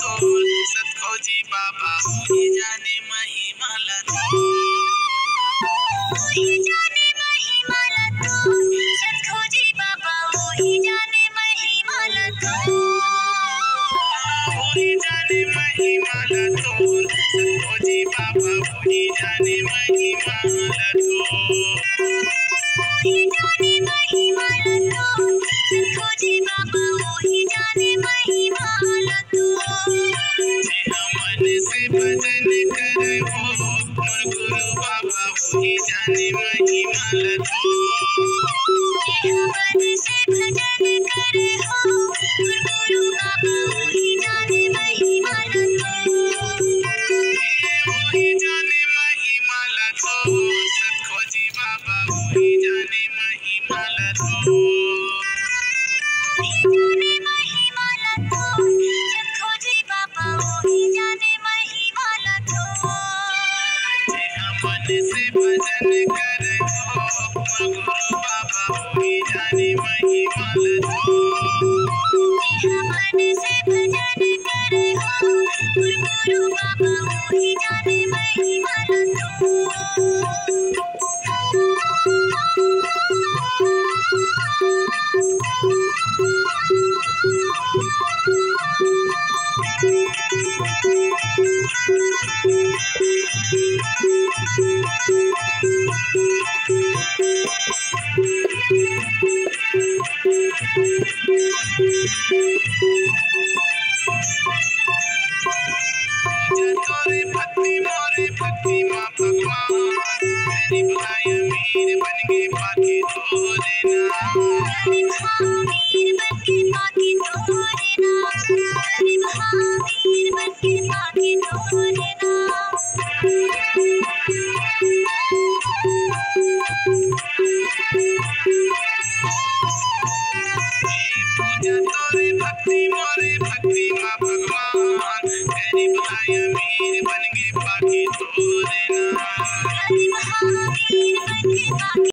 सतखोजी बाबा वही जाने महिमाला वही जाने महिमाला सतखोजी बाबा वही जाने महिमाला वही जाने महिमाला सतखोजी बाबा वही जाने महिमाला वही जाने महिमाला सतखोजी बाबा वही जाने महिमाला से भजन करे हो मोर गुरु बाबा वही जाने महिमाला मन से भजन करे हो मोर गुरु बाबा वही जाने महिमाला वही जाने महिमाला सतखोजी बाबा वही जाने महिमाला वही जाने महिमाला सतखोजी बाबा वही जाने मन से भजन करे हो गुरु बाबा वही जाने महिमाला मन से भजन करे हो गुरु बाबा वही जाने महिमाला तोरे भक्ति मोरे भक्ति माँ भगवान गरीब भाई अमीर बन के पाके तोरे नाम गरीब अमीर बन के पाके तोरे नाम गरीब अमीर बन के पाके तोरे नाम पूजा तोरे भक्ति मोरे भक्ति